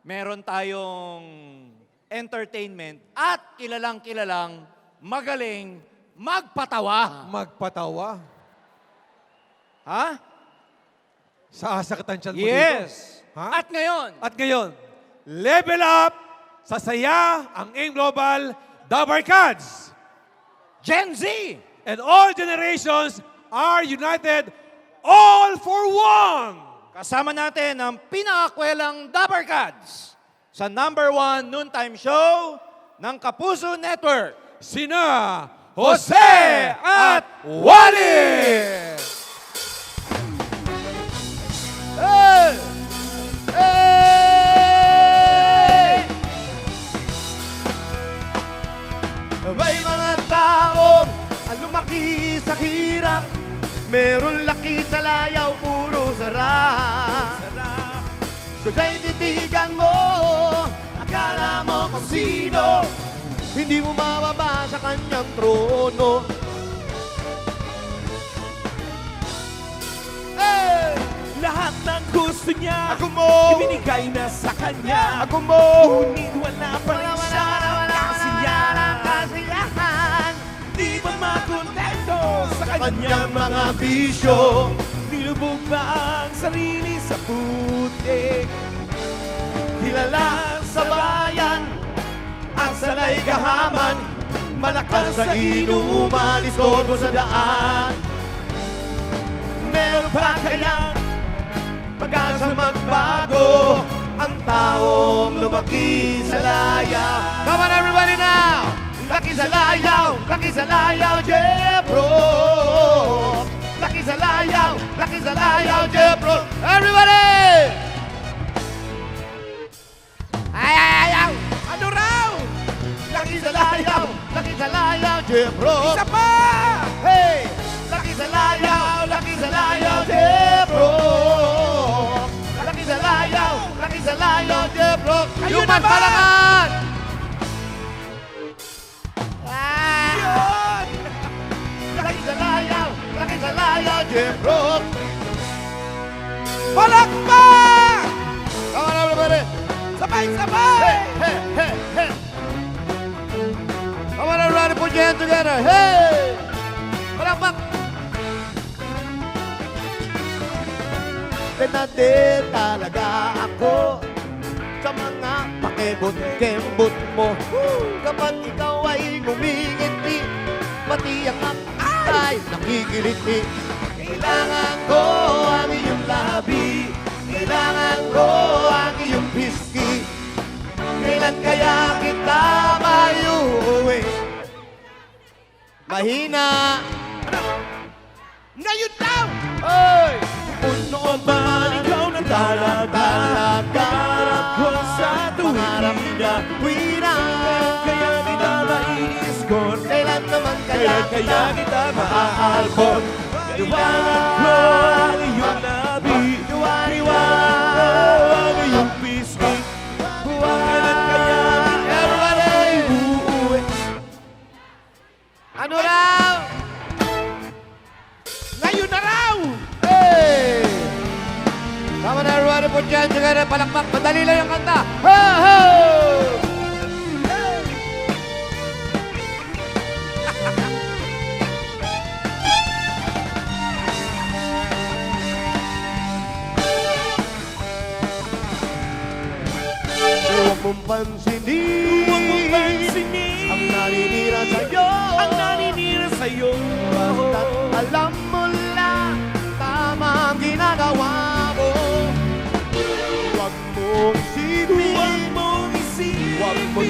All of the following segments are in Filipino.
meron tayong entertainment at kilalang magaling magpatawa. Magpatawa. Ha? Sasakitan siya mo dito. Yes. Ha? At ngayon, At ngayon, level up sa saya ang AIM Global Dabarkads. Gen Z. And all generations are united all for one. Kasama natin ang pinakakwelang Dappercats sa #1 noontime show ng Kapuso Network. Sina Jose at Wally! Hey! Hey! May mga taong lumaki sa hirap, meron laki sa layaw, puro sarap. Kung titigan mo, akala mo kung sino, hindi mo mababa sa kanyang trono. Hey! Lahat ng gusto niya, Ako mo! ibinigay na sa kanya. Ako mo! Ngunit wala pa rin siya Kasiyahan, kasiyahan. kasiyahan. Di ba makontento sa Kanyang kanyang mga bisyo. nilubog ba ang sarili sa putik? Kilala sa bayan, ang sanay gahaman, malakas sa inuman, iskobo sa daan. Meron pa kayang pag-asa magbago, ang taong lumaki sa layaw. Come on everybody now! Laki sa layaw, Jebro! Laki sa layaw, Jebro! Everybody! Ayaw! Ano raw? Laki sa layaw, Jebro! Isa pa! Hey! Laki sa layaw, Jebro! Laki sa layaw, Jebro! Ayun Yuman na ba? Palakan! Yun! Laki sa layaw, Jebro! Palakpak! Come on everybody! Sabay-sabay! Hey, hey, hey! Come on everybody, put your hands together! Hey! Palakpak! Pinadid talaga ako sa mga pakibot-kembot mo. Kapag ikaw ay ngumingiti, pati ang ay nakikiliti. Kailangan ko ang iyong labi, kailangan ko ang iyong piski. Kailan kaya kita mayuwi? Mahina! Ngayon daw! Oy! Noon ba ikaw na talaga? Pangarap ko sa Pangarap tuwing na kaya kita maiiskon. Kailan naman kaya Kaya kita maaalpon. Liwanag ko ang iyong labi. Liwanag ko ang iyong pisngi. Kailan kaya kita Everybody! uuwi? Ano raw? Ngayon na raw! Hey! Come on everybody, put your hands together, palakpak, madali lang yung kanta. Ho, ho! Hey! Huwag mong pansinin Huwag mong pansinin ang naninira sa'yo. ang naninira sa'yo. Basta't alam mo lang tama ang ginagawa mo. Huwag mong isipin, Huwag mong isipin. huwag mong Huwag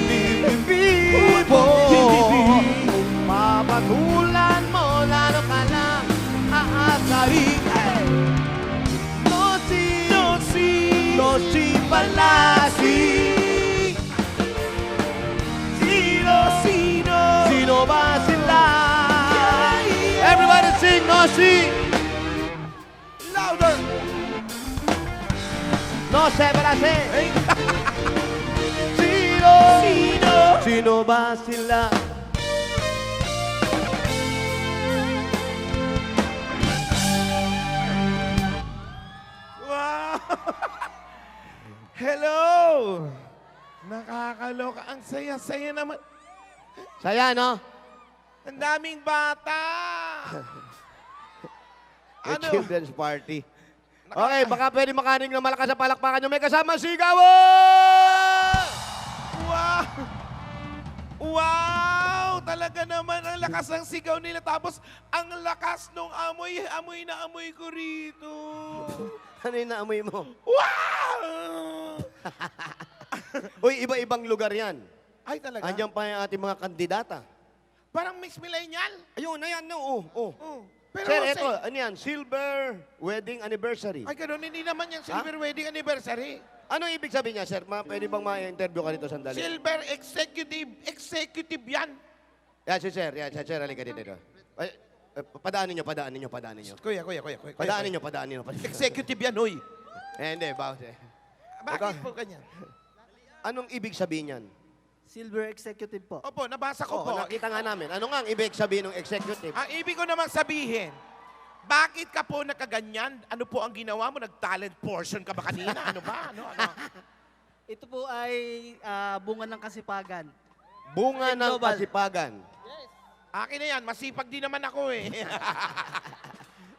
bibigyan mo. mong bibigyan. Kung papatulan mo, lalo ka lang aasarin. Hey! No si Palasi. Sino ba sila? Everybody sing no si. Louder! No se Palasi. Sino? Sino ba sila? Hello! Nakakaloka. Ang saya-saya naman. Saya, no? Ang daming bata. The Ano? children's party. Okay, baka pwede makaning na malakas sa palakpakan nyo. May kasama sigawan! Wow! Wow! Talaga naman ang lakas ng sigaw nila. Tapos ang lakas nung amoy. Amoy na amoy ko rito. Ano yung naamoy mo? Wow! Uy, iba-ibang lugar yan. Ay, talaga? Andiyan pa yung ating mga kandidata. Parang mixed millennial. Ayun, ayan, no. Oh, oh. Oh. Pero Sir, eto, ano yan? Silver wedding anniversary. Ay, ganun. Hindi naman yung silver wedding anniversary. Ano ibig sabihin niya, sir? Pwede bang ma-interview ka dito sandali? Silver executive. Executive yan. Yan, si sir. Yan, si sir. Halika dito. Ay, padaanin nyo. Kuya. Padaanin nyo. Executive yan, hoy. Hindi, bawas eh. Bakit po ganyan? Anong ibig sabihin yan? Silver Executive po. Opo, nabasa ko Oo, po. nakita nga namin. Ano nga ang ibig sabihin ng executive? Ang ibig ko naman sabihin, bakit ka po nakaganyan? Ano po ang ginawa mo? Nag-talent portion ka ba kanina? Ano ba? Ano? Ito po ay bunga ng kasipagan. Bunga ng Global. kasipagan. Akin na yan. Masipag din naman ako eh.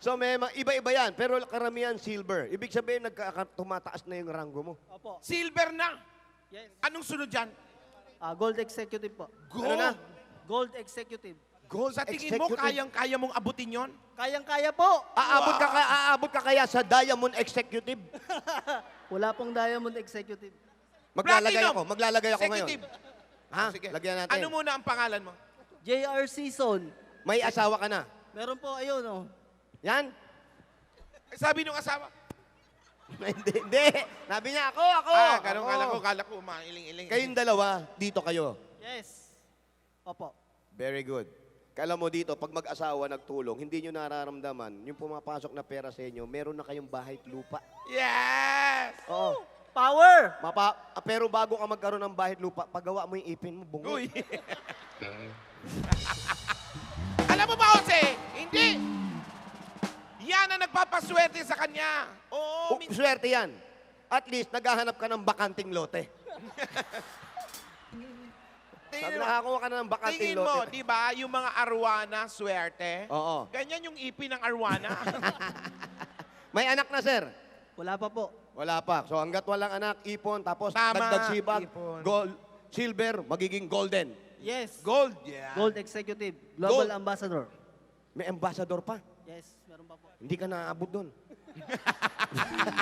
So may mga iba-iba yan, pero karamihan silver. Ibig sabihin, tumataas na yung ranggo mo. Opo. Silver na. Yes. Anong sunod dyan? Gold Executive po. Gold. Ano na? Gold Executive. Gold Sa tingin mo, executive. kayang-kaya mong abutin yon? Kayang-kaya po. Aabot ka kaya sa Diamond Executive? Wala pong Diamond Executive. Platinum. Maglalagay ako ngayon. Executive. Ha? Sige. Lagyan natin. Ano muna ang pangalan mo? JR Season. May asawa ka na. Meron po, ayun oh. Yan? Sabi nung asawa. Hindi. Sabi niya, ako. Ganun Ako. kala ko, umailing-iling. Kayong dalawa, dito kayo. Yes. Opo. Very good. Kala mo dito, pag mag-asawa nagtulong, hindi nyo nararamdaman, yung pumapasok na pera sa inyo, meron na kayong bahay at lupa. Yes! Oo. Power! Pero bago ka magkaroon ng bahay at lupa, pagawa mo yung ipin mo, bungo. Uy. Alam mo ba, Jose? Hindi. Yan ang nagpapaswerte sa kanya. Oo. Swerte yan. At least, naghahanap ka ng bakanting lote. Sabi nakakuha ka na ng bakanting Tingin lote. mo, di ba, yung mga arwana, swerte? Oo. Ganyan yung ipin ng arwana. May anak na, sir? Wala pa po. Wala pa. So, hanggat walang anak, ipon, tapos Tama, dagdag sibag, ipon. gold, silver, magiging golden. Yes. Gold, yeah. Gold Executive. Global Gold. Ambassador. May ambassador pa. Yes, meron pa po. Hindi ka naaabot doon.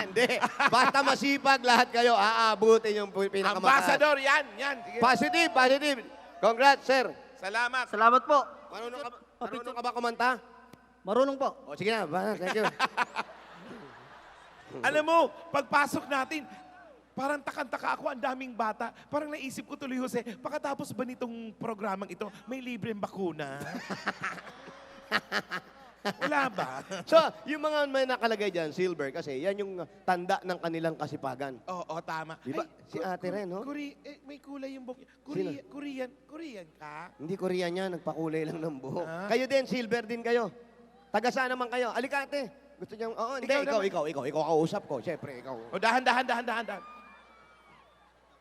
Hindi. Basta masipag lahat kayo, aabutin yung pinakamataas. Ambassador, yan. Sige. Positive. Congrats, sir. Salamat. Salamat po. Marunong ka ba kumanta? Marunong po. O, sige na. Thank you. Alam mo, pagpasok natin, parang takang-taka ako, ang daming bata. Parang naisip ko tuloy, Jose, pagkatapos ba nitong programang ito, may libreng bakuna? Wala ba? So, yung mga may nakalagay dyan, silver, kasi yan yung tanda ng kanilang kasipagan. Oo, tama. Di ba? Si ate rin, no? May kulay yung buhok. Sino? Korean ka? Hindi Korean yan, nagpakulay lang ng buhok. Ah. Kayo din, silver din kayo. Taga saan naman kayo? Alicante. Gusto niyo, oo, hindi, ikaw kausap ko. Siyempre, ikaw. O, dahan.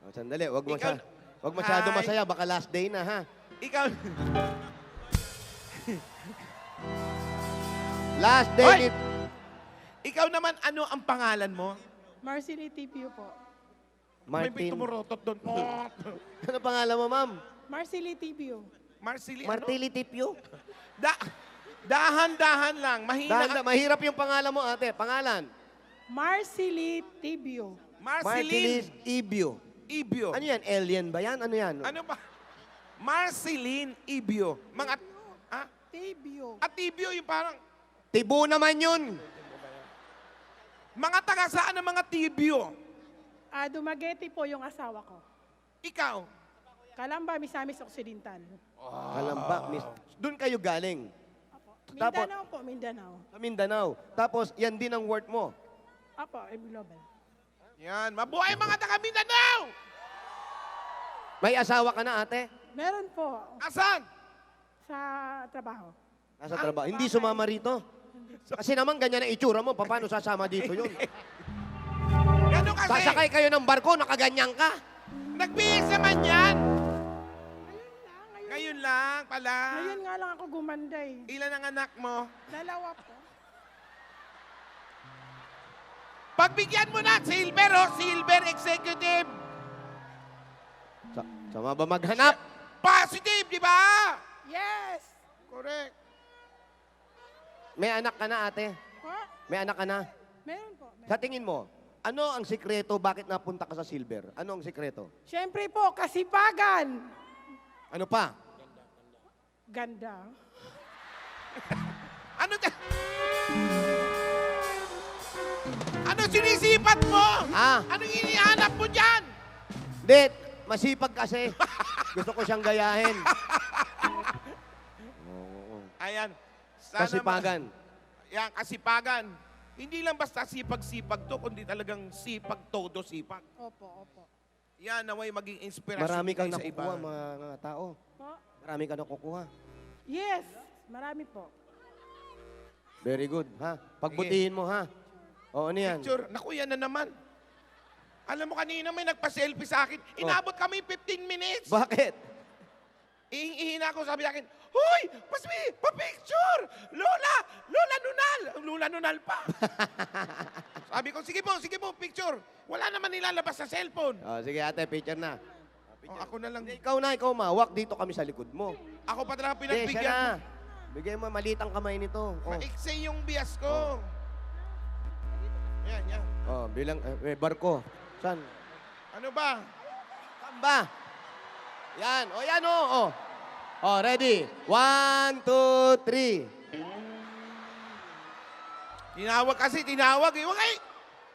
Oh, sandali, wag Ikaw- masyado Hi. masaya, baka last day na, ha? Ikaw, Last day Hoy! ni... ikaw naman, ano ang pangalan mo? Marcely Tipio po. May Martin. tumurotot doon. Ano pangalan mo, ma'am? Marcely Tipio. Marceli, Martili Tipio? Dahan-dahan lang. Mahina. Mahirap yung pangalan mo, ate. Pangalan? Marcely Tibio. Marceline Martilis Ibio. Ibio. Ano yan? Alien ba yan? Ano yan? Ano ba? Marceline Ibio. Mga, Tibio. Atibio yung parang, Tibo naman yun. mga taga saan ang mga tibio? Dumaguete po yung asawa ko. Ikaw. Calamba, Misamis Occidental. Kalamba, miss. Doon kayo galing. Tapos- Mindanao po, Mindanao. Sa Mindanao. Tapos, yan din ang work mo. Apo, Global. Yan. Mabuhay mga taga Mindanao! May asawa ka na, ate? Meron po Asan? sa trabaho. Nasa trabaho. Hindi sumama rito. Kasi naman ganyan ang itsura mo. Paano sasama dito yun? Ganun Ano kasi? Sasakay kayo ng barko, nakaganyan ka. Nagbihis naman yan. Ngayon Ngayon lang pala. Ngayon nga lang ako gumanda eh. Ilan ang anak mo? 2 po. Pagbigyan mo na, silver oh, silver executive. Sama ba maghanap? Positive, di ba? Yes! Correct. May anak ka na, ate. Po? May anak ka na. Meron po. Meron. Sa tingin mo, ano ang sikreto bakit napunta ka sa silver? Ano ang sikreto? Siyempre po, kasipagan. Ano pa? Ganda. Ano Ano sinisipat mo? Ah. Anong inihanap mo dyan? Hindi, masipag kasi. Gusto ko siyang gayahin. Ayan. Sana Kasipagan. Yan, kasipagan. Hindi lang basta sipag-sipag to, kundi talagang sipag todo sipag. Opo, opo. Yan, naway maging inspirasyon Marami kang tayo sa iba. nakukuha, mga tao. Po? Marami kang nakukuha. Yes! Marami po. Very good, ha? Pagbutihin mo, ha? O, ano yan? Picture, naku, yan na naman. Alam mo, kanina may nagpa-selfie sa akin. Inabot kami 15 minutes. Bakit? Ihina ako, sabi sa akin, Hoy! Pasmi! Pa-picture! Lola! Lola Nunal! Lola Nunal pa! Sabi ko, sige po, picture. Wala naman nilalabas sa cellphone. O, sige ate, picture na. Oh, ako na lang. Hindi, ikaw mawak. Dito kami sa likod mo. Ako pa talaga Hindi, siya pinagbigyan. na. Bigay mo, maliit ang kamay nito. O, Maikse yung bias ko. Yan, yan. bilang, barko. Saan? Ano ba? Saan ba? Yan, yan o. O, ready? 1, 2, 3. Tinawag kasi, tinawag. Eh, wag ay!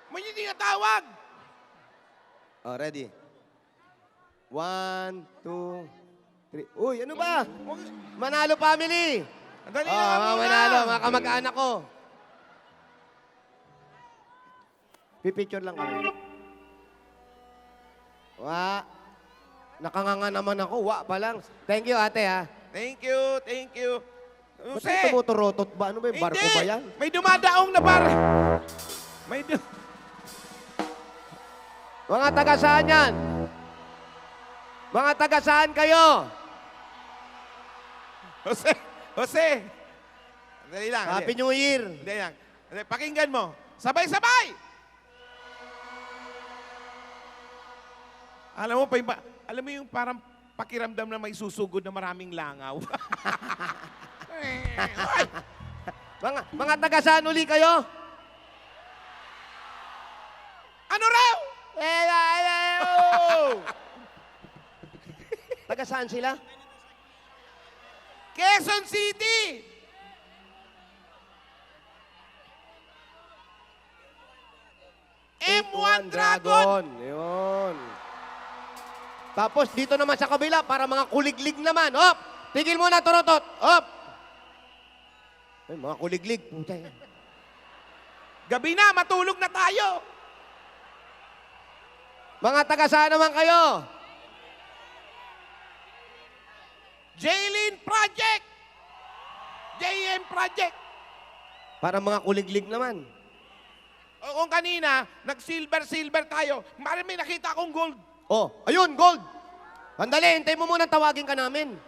May hindi tinatawag. O, ready? 1, 2, 3. Uy, ano ba? Wag- Manalo family! Dali Oh, na nga muna. manalo, mga kamag-anak ko. Pipicture lang kami. Nakanganga naman ako. Pa lang. Thank you, ate, ha. Thank you, thank you. Ba't Jose! may tumuturotot ba? Ano ba yung barko ba yan? May dumadaong na bar. May Mga taga saan yan? Mga taga saan kayo? Jose! Dali lang. Happy New Year. Dali lang. Dali, pakinggan mo. Sabay-sabay! Alam mo yung parang pakiramdam na may susugod na maraming langaw. Mga taga saan uli kayo? Ano raw? Taga saan sila? Quezon City! M1 Dragon! Yun. Tapos dito naman sa kabila, para mga kuliglig naman. Hop! Tigil muna, turotot. Hop! Ay, mga kuliglig. Puta yan. Gabi na, matulog na tayo! Mga taga saan naman kayo? Jaylin Project! JM Project! Para mga kuliglig naman. O kung kanina, nag-silver tayo, may nakita akong gold. Oh, ayun, gold. Andali, hintay mo muna, tawagin ka namin.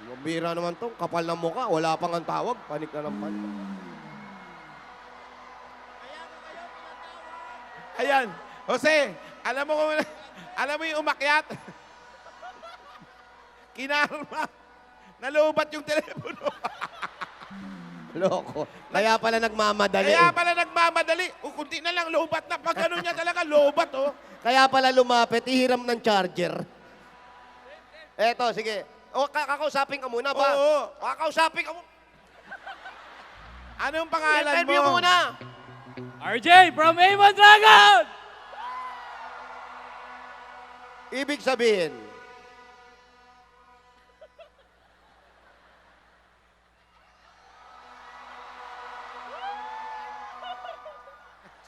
Mabira naman to, kapal ng mukha, wala pang ang tawag, panik na ng panik. Ayan, Jose, alam mo yung umakyat? Kinarma. Nalubat yung telepono. Loko. Kaya pala nagmamadali. Kaya pala nagmamadali. O, kunti na lang, lubat na. Pag gano'n niya talaga, lubat, oh. Kaya pala lumapit, ihiram ng charger. Eto, sige. O, kakausapin ka muna ba? Oo. Kakausapin ka muna. Anong pangalan mo? Interview muna. RJ from A1 Dragon! Ibig sabihin,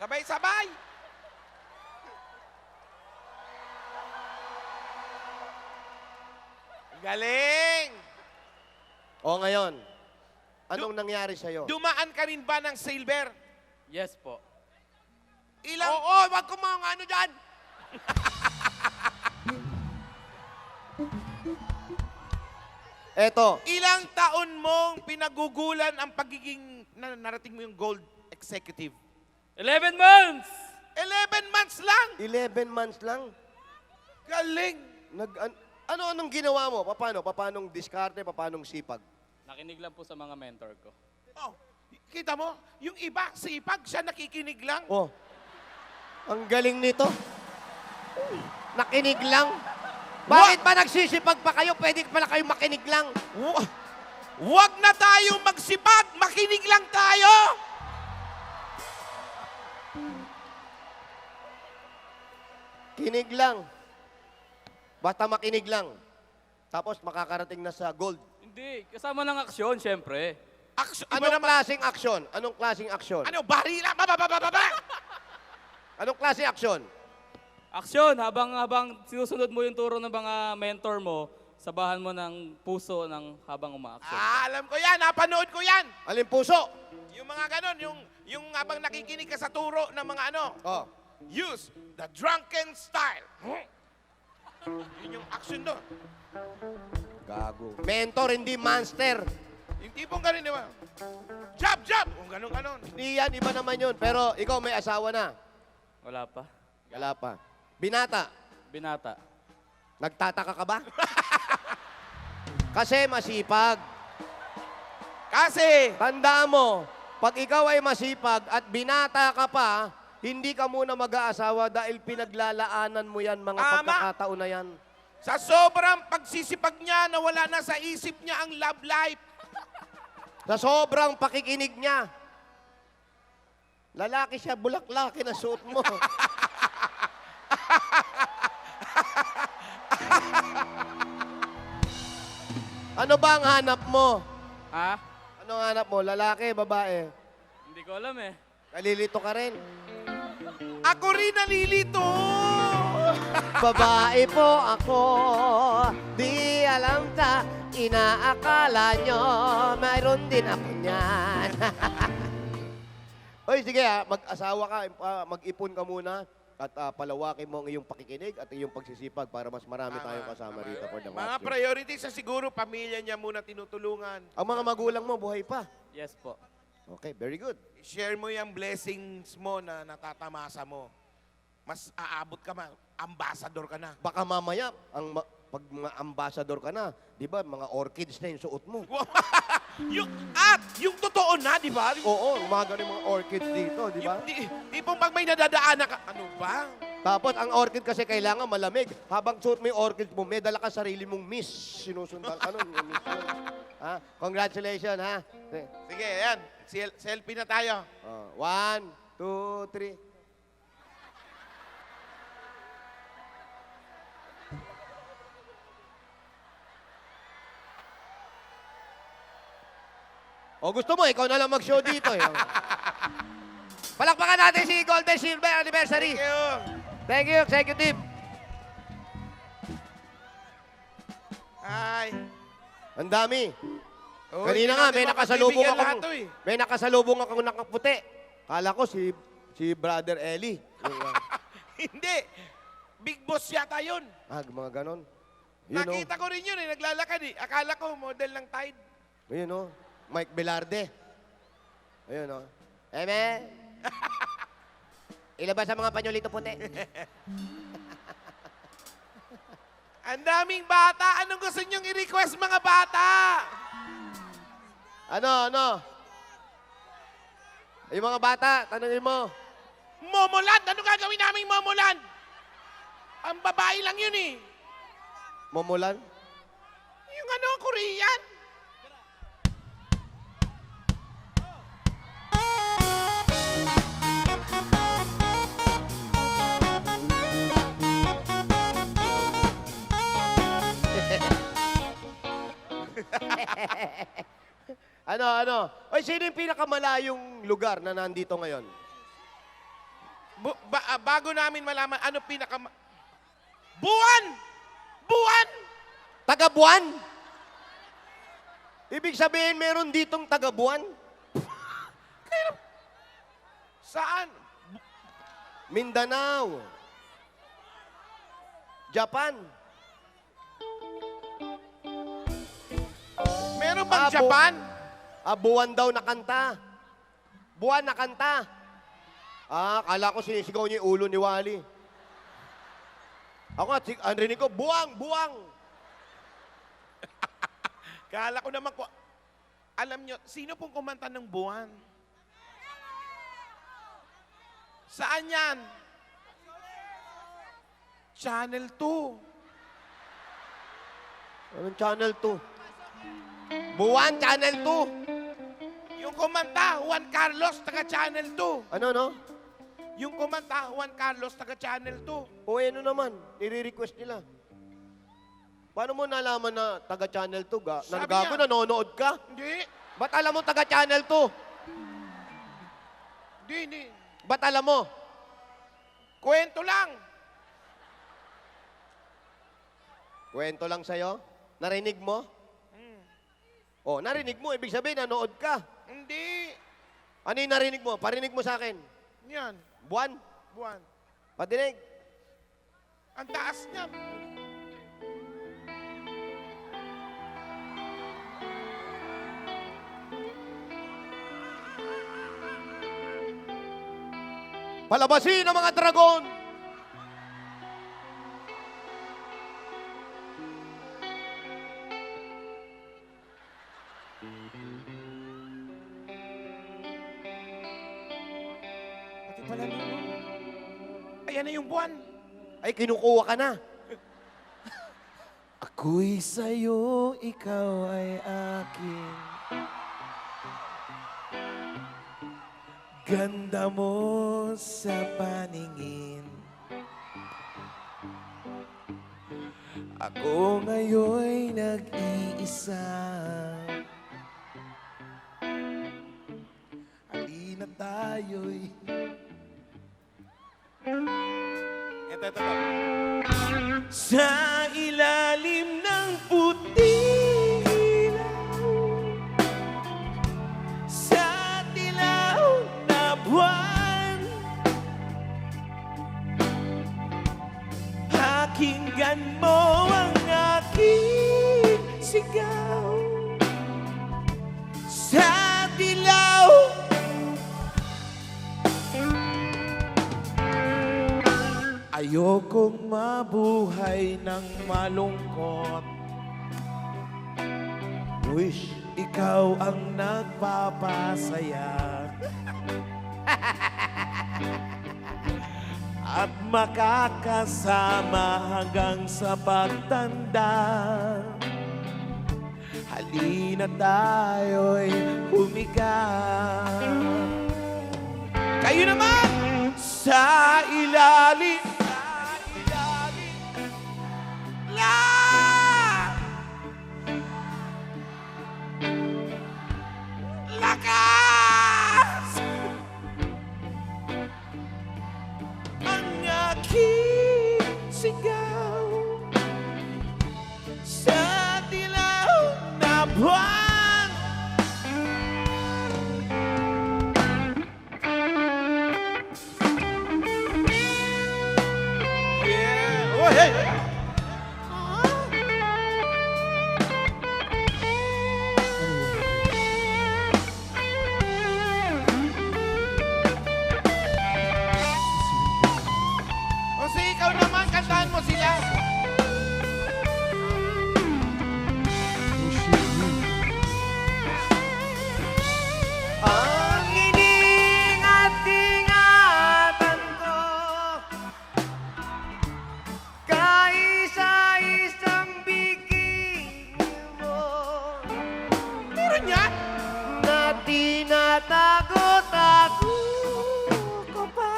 Sabay-sabay. Galing! o ngayon, anong nangyari sa'yo? Dumaan ka rin ba ng silver? Yes po. Ilang... Oo, wag ko mga ano dyan. Eto, Ilang taon mong pinagugulan ang pagiging narating mo yung gold executive? 11 months! 11 months lang! 11 months lang. Galing! Anong ginawa mo? Paanong diskarte? Paanong sipag? Nakinig lang po sa mga mentor ko. Oh, kita mo, yung iba, sipag, siya nakikinig lang. Oh, ang galing nito. Nakinig lang. Bakit ba nagsisipag pa kayo? Pwede pala kayo makinig lang. Huwag na tayo magsipag, makinig lang tayo! Kinig lang. Basta makinig lang. Tapos makakarating na sa gold. Hindi, kasama ng aksyon, syempre. Anong klaseng aksyon? Anong klaseng aksyon? Ano, barila, bababababa! Anong klaseng aksyon? Aksyon, habang sinusunod mo yung turo ng mga mentor mo, sabahan mo ng puso ng habang umaaksyon. Alam ko yan, napanood ko yan! Alin puso? Yung mga ganon, yung habang nakikinig ka sa turo ng mga ano, Oh. use the drunken style. Yun yung action doon. Gago. Mentor, hindi monster. Yung tipong ganon, di ba? Jab, jab! Kung ganon. Hindi yan, iba naman yun. Pero ikaw may asawa na. Wala pa. Wala pa. Binata, Binata. nagtataka ka ba? Kasi masipag. Kasi, Tandaan mo, pag ikaw ay masipag at binata ka pa, hindi ka muna mag-aasawa dahil pinaglalaanan mo yan, mga Tama. pagkakataon na yan. sa sobrang pagsisipag niya, nawala na sa isip niya ang love life. Sa sobrang pakikinig niya. Lalaki siya, bulaklaki na suot mo. Ano ba ang hanap mo? Ha? Anong hanap mo? Lalaki, babae? Hindi ko alam eh. Nalilito ka rin. Ako rin nalilito. Babae po ako, di alam ta, inaakala nyo, mayroon din ako niyan. Oy, sige mag-asawa ka, mag-ipon ka muna, at palawakin mo ang iyong pakikinig at iyong pagsisipag para mas marami tayong kasama rito for the Mga watch. priorities sa siguro, pamilya niya muna tinutulungan. Ang mga magulang mo, buhay pa. Yes po. Okay, very good. Share mo yung blessings mo na natatamasa mo. Mas aabot ka ambassador ka na. Baka mamaya, pag mga ambassador ka na, di ba, mga orchids na yung suot mo. yung totoo na, di ba? Oo, mga ganun mga orchids dito, di ba? Tipong pag may nadadaanan ka, ano ba? Tapos, ang orchid kasi kailangan malamig. Habang suot mo yung orchid mo, may dala ka sarili mong miss. Sinusundan ka nun, yung miss yun. Ha? Congratulations, ha? Sige, ayan. Selfie na tayo. 1, 2, 3. O gusto mo, ikaw na lang mag-show dito. Eh. Palakpakan natin si Golden Silver Anniversary. Thank you. Thank you, Executive. Hi. Ang dami. Oh, Kanina hindi nga, natin may nakasalubong mapagbibigyan akong, lahat to eh. may nakasalubong akong nakaputi. Kala ko si Brother Eli. Hindi. Big boss yata yun. Mga ganon. Yun, Nakita ko rin yun eh. Naglalakad eh. Akala ko model ng Tide. Ayun, oh. Mike Velarde. Ayun, oh. Eme. Ilabas ang mga panyolito puti. Ang daming bata. Anong gusto niyong i-request mga bata? Ano? Yung mga bata, tanongin mo. Momoland. Ano gagawin naming Momoland? Ang babae lang yun eh. Momulan? Yung ano, Korean. Ano? Oy, sino yung pinakamalayong lugar na nandito ngayon? Bago namin malaman, ano Buwan! Buwan! Tagabuan? Ibig sabihin, meron ditong tagabuan? Saan? Mindanao. Japan. Meron bang Abo. Japan? Buwan daw na kanta. Buwan na kanta. Kala ko sinisigaw niya yung ulo ni Wally. Ako at ang rinig ko, buwang, buwang. Kala ko naman ko, alam nyo, sino pong kumanta ng buwan? Saan yan? Channel 2. Anong channel 2? Buwan, channel 2. Yung kumanta, Juan Carlos, taga Channel 2. Ano, no? Yung kumanta, Juan Carlos, taga Channel 2. O ano naman, nire-request nila. Paano mo nalaman na taga Channel 2 ga? Sabi Nagago, niya. nanonood ka? Hindi, Ba't alam mo taga Channel 2? hindi. Ba't alam mo? Kwento lang. Kwento lang sa'yo? Narinig mo? Oh, narinig mo. Ibig sabihin, nanood ka. Hindi. Ano yung narinig mo? Parinig mo sa akin. Yan, Buwan? buwan. Patinig. Ang taas niya. Palabasin ang mga dragon! Pati pala nito. Ayan na yung buwan. Ay, kinukuha ka na. Ako'y sa'yo, ikaw ay akin. Ganda mo sa paningin. Ako ngayon'y nag-iisa. Halina tayo'y... Ito. Sa ilalim ng puting ilaw, sa dilaw na buwan, pakinggan mo ang aking sigaw. Sa dilaw, ayokong mabuhay ng malungkot. Wish ikaw ang nagpapasaya. At makakasama hanggang sa pagtanda. Halina tayo'y humiga. Kayo naman! Sa ilalim lakas ang aking sigaw sa dilaw na buwan. Yeah. Oh, hey. O sige, ikaw naman, kantahan mo sila. Ang iningat-ingatan ko, kaisa-isang bikini mo, Meron yan. na tinatago-tago ko pa,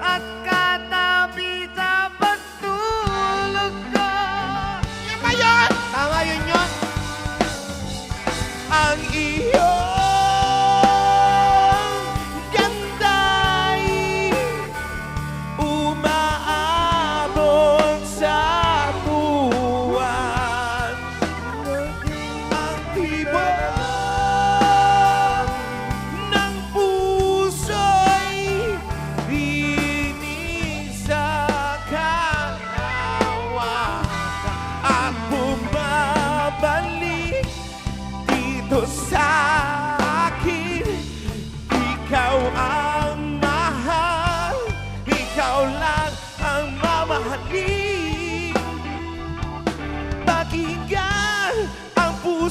at katabi sa pagtulog ko. Yan ba yun? Tama yun yun. Ang iyong ganda'y umaabot sa buwan. Ang tibok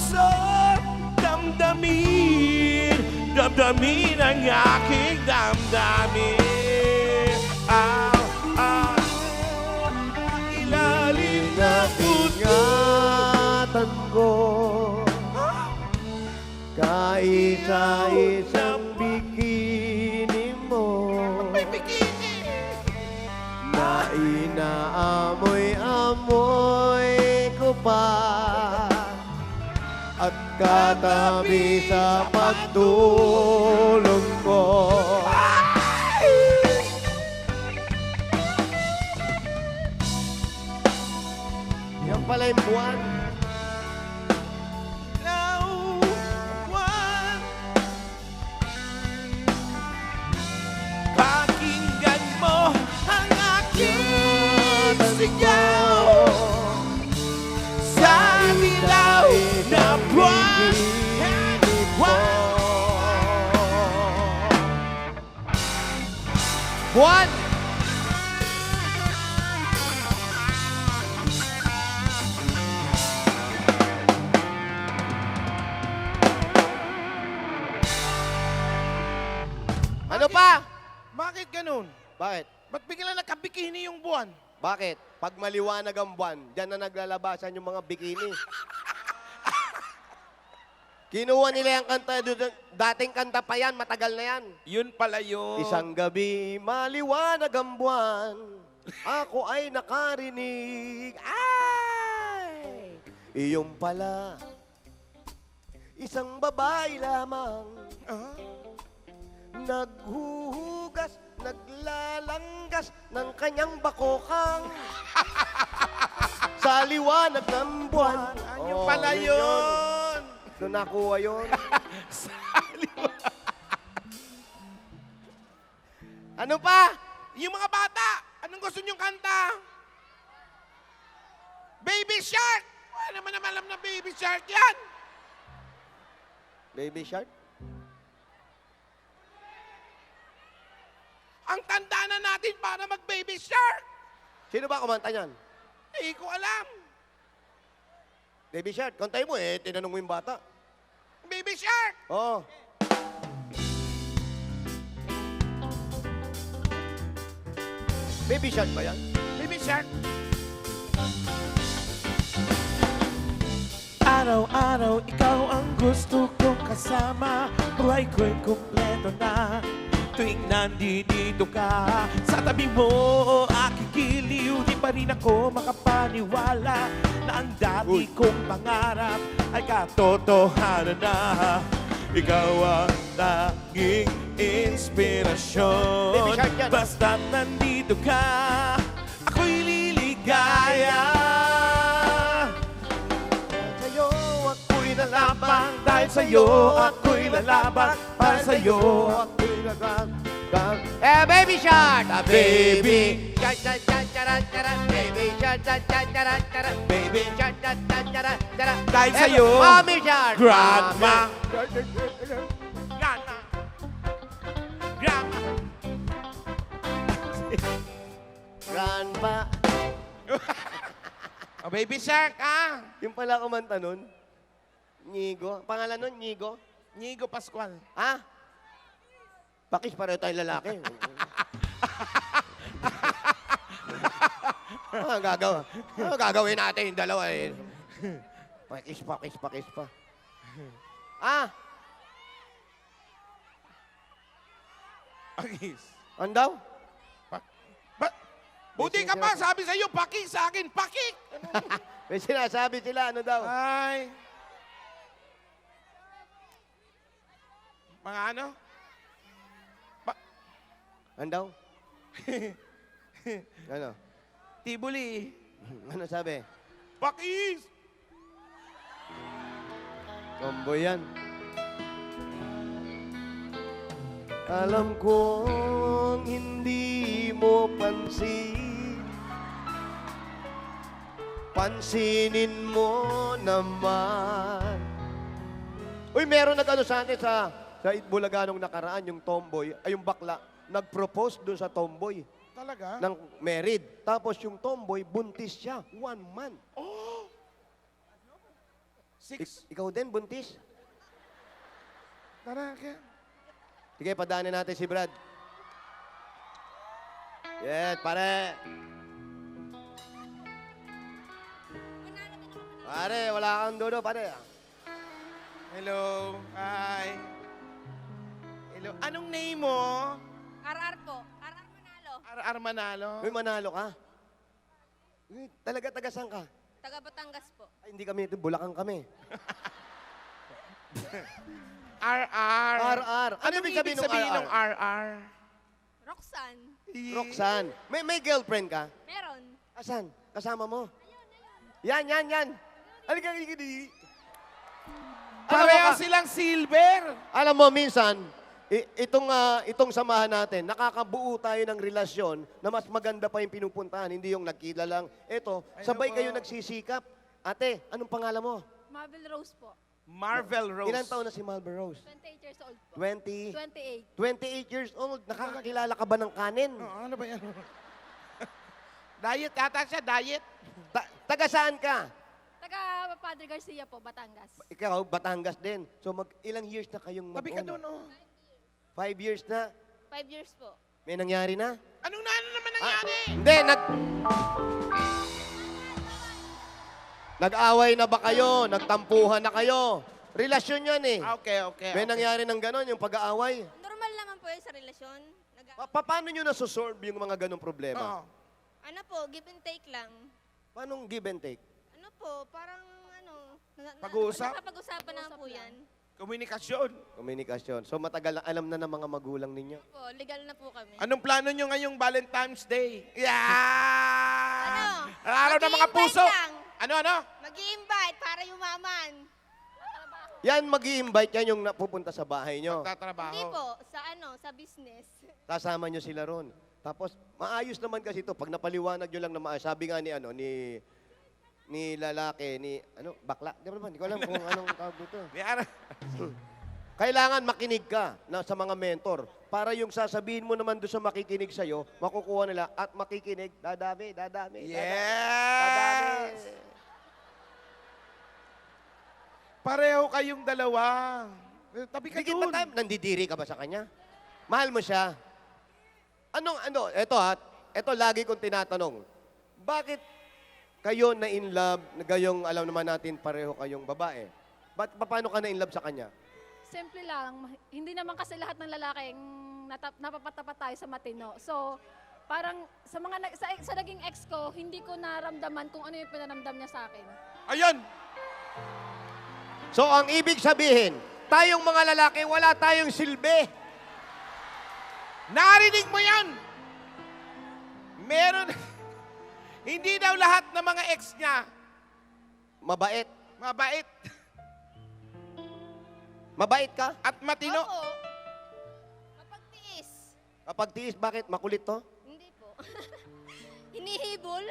puso, damdamin, damdamin ang aking damdamin. Ilalim na puso. Ingatan ko kaisa-isang bikini mo May bikini. na inaamoy-amoy ko pa at katabi sa pagtulog ko. Yan pala yung buwan. Pakinggan mo ang aking sigaw sa dilaw na buwan. Buwan! Ano pa? Bakit ganun? Bakit? Ba't bigla nakabikini yung buwan? Bakit? Pag maliwanag ang buwan, dyan na naglalabasan yung mga bikini. Kinuha nila yung kanta, dating kanta pa yan, matagal na yan. Yun pala yun. Isang gabi, maliwanag ang buwan, ako ay nakarinig. Ay! Iyong pala, isang babae lamang, naghuhugas, naglalanggas ng kanyang bakokang sa liwanag ng buwan. Yung pala yun. Doon nakuha yun. Ano pa? Yung mga bata, anong gusto nyong kanta? Baby Shark! Wala naman alam na Baby Shark yan. Baby Shark? Ang tanda na natin para mag-Baby Shark. Sino ba kumanta niyan? Hindi ko alam. Baby Shark, kantahin mo eh. Tinanong mo yung bata. Baby Shark! Oo. Baby Shark ba yan? Baby Shark! Araw-araw ikaw ang gusto kong kasama. Buhay ko'y kumpleto na tuwing nandito ka. Sa tabi mo, aking giliw. Di pa rin ako makapaniwala na ang dati kong pangarap ay katotohanan na. Ikaw ang tanging inspirasyon. Baby Shark yan. Basta't nandito ka, ako'y liligaya. Sa'yo ako'y lalaban. Dahil sa'yo ako'y lalaban. Para sa'yo ako'y lalaban. Baby Shark! Baby Shark, cha cha cha cha Baby Shark, cha cha cha cha Baby Shark, cha cha cha cha Dahil sa'yo, Mommy Shark! Grandma. Grandma! Grandma! Grandpa. Oh, Baby Shark, Yung pala kumanta nun. Nyigo. Pangalan nun, Nyigo. Nigo Pascual. Ha? Pakis, pareho tayong lalaki. Gagawin natin yung dalawa eh. Pakis pa. Pakis. Ano daw? Buti ka pa, sabi sa'yo, pakik sa akin, pakik! May sinasabi sila, ano daw? Ay. Mga ano? Ano daw? Ano? Tibuli. Ano sabi? Pakis! Tomboy yan. Alam kong hindi mo pansinin mo naman. Uy, meron nag-ano sa atin sa Bulaga nung nakaraan, yung tomboy, ay yung bakla, nag-propose dun sa tomboy Talaga? ng married. Tapos yung tomboy, buntis siya, 1 month. 6. Ikaw din, buntis. Tara, kaya. Sige, padaanin natin si Brad. Yes, pare. Pare, wala kang dodo, pare. Hello. Hi. Hello. Anong name mo? RR po. RR Manalo. RR Manalo. Uy, manalo ka. Uy, talaga tagasan ka. Taga Batangas po. Ay, hindi kami ito, Bulacan kami. RR. RR. Ano ibig sabihin ng ng RR? RR? Roxanne. Roxanne. May girlfriend ka? Meron. Asan? Kasama mo? Yan. Halika. Pareha silang silver. Alam mo, minsan, itong samahan natin, nakakabuo tayo ng relasyon na mas maganda pa yung pinupuntahan, hindi yung nagkila lang. Ito, sabay kayo nagsisikap. Ate, anong pangalan mo? Marvel Rose po. Marvel Rose. Ilan taon na si Marvel Rose? 28 years old po. 20? 28. 28 years old. Nakakakilala ka ba ng kanin? Ano ba yan? Diet ata siya, diet. Taga saan ka? Taga Padre Garcia po, Batangas. Ikaw, Batangas din. So, ilang years na kayong Tabi ka mag-on? doon, oh. 5 years na. 5 years po. May nangyari na? Ano naman nangyari? Hindi, nag-away na ba kayo? Nagtampuhan na kayo? Relasyon yan eh. Okay. May nangyari ng ganon, yung pag-aaway. Normal naman po yun sa relasyon. Paano nyo nasosolve yung mga ganong problema? Oo. Ano po, give and take lang. Paano give and take? Ano po, parang Pag-uusap? Napag-usapan na po yan. Komunikasyon. Komunikasyon. So matagal na alam na ng mga magulang ninyo. Po, legal na po kami. Anong plano nyo ngayong Valentine's Day? Yeah! Ano? Araw ng mga Mag-i-invite puso. lang. Ano? Mag-i-invite para yumaman. Yan, mag-i-invite yan yung napupunta sa bahay nyo. Tatrabaho. Hindi po, sa business. Kasama nyo sila ron. Tapos, maayos naman kasi ito. Pag napaliwanag nyo lang na maayos. Sabi nga ni lalaki, bakla. Di ba naman? Hindi ko alam kung anong tawag dito. Kailangan makinig ka sa mga mentor para yung sasabihin mo naman doon sa makikinig sa'yo, makukuha nila at makikinig, dadami. Yes! Pareho kayong dalawa. Tabi ka Dikit doon. ba tayo? Nandidiri ka ba sa kanya? Mahal mo siya? Ito lagi kong tinatanong. Bakit kayo na in love, gayong alam naman natin pareho kayong babae? Paano ka na in love sa kanya? Simple lang, hindi naman kasi lahat ng lalaking napapatapat tayo sa matino. So, parang sa naging ex ko, hindi ko naramdaman kung ano yung pinaramdam niya sa akin. Ayun! So, ang ibig sabihin, tayong mga lalaki, wala tayong silbi. Narinig mo yan! Meron... Hindi daw lahat ng mga ex niya Mabait. mabait Mabait ka? at matino. Opo. Mapagtiis. Kapag tiis, bakit? Makulit to? Hindi po. Hinihibol.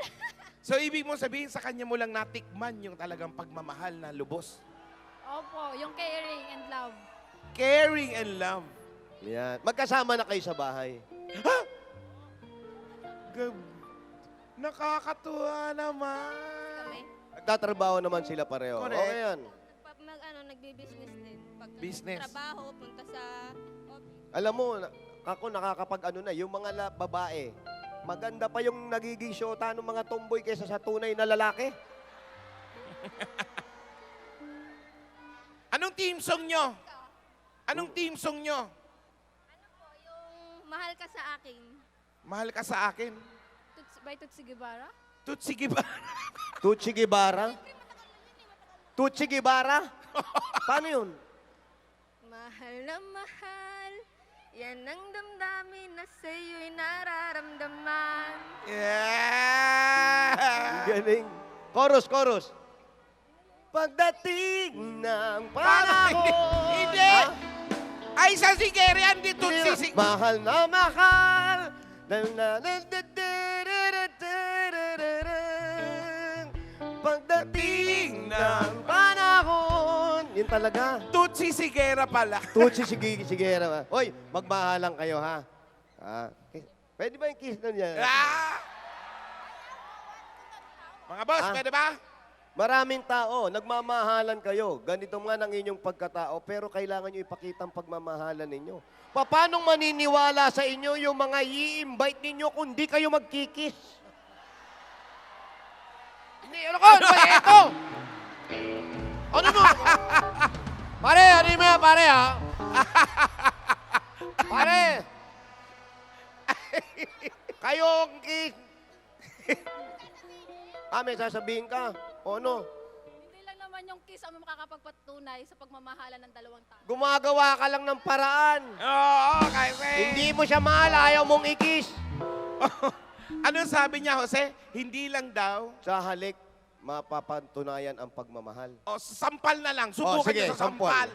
So, ibig mo sabihin sa kanya mo lang natikman yung talagang pagmamahal na lubos. Opo, yung caring and love. Caring and love. Yan. Magkasama na kayo sa bahay. Nakakatuwa naman. Kami. Nagtatrabaho naman sila pareho. Correct. Okay yan. Nagbi-business din. Pag Business. trabaho, punta sa office. Alam mo, ako nakakapag yung mga babae, maganda pa yung nagiging shota ng mga tomboy kaysa sa tunay na lalaki. Anong team song nyo? Anong team song nyo? Ano po, yung mahal ka sa akin. Mahal ka sa akin. By Tutsi Guevara. Tutsi Giba. Tutsi Guevara? Tutsi Guevara? Paano yun? Mahal na mahal, yan ang damdamin na sa'yo'y nararamdaman. Yeah! Galing. Chorus. Pagdating ng panahon. Hindi! Ay, sa sigeri, hindi tutsi si... Mahal na mahal. Pagdating ng panahon. Yun talaga. Tutsi Sigera pala. Tutsi Sigera. Hoy, magmahalang kayo ha. Pwede ba yung kiss na niya? Ah! Mga boss, Ah. pwede ba? Maraming tao, nagmamahalan kayo. Ganito nga ng inyong pagkatao, pero kailangan nyo ipakita ang pagmamahalan ninyo. Paano maniniwala sa inyo yung mga i-invite ninyo kung di kayo magkikis? Hindi, ano ka? Ano ba ito? Ano mo? Pare, ano mo yan, pare, ha? Pare! Kayong kiss. May sasabihin ka. O ano? Hindi lang naman yung kiss ang makakapagpatunay sa pagmamahalan ng dalawang tao. Gumagawa ka lang ng paraan. Oo, kasi... Hindi mo siya mahal, ayaw mong ikis. Ano sabi niya, Jose? Hindi lang daw. Sa halik, mapapatunayan ang pagmamahal. O, sampal na lang. Subukan sige, niyo sa sampal.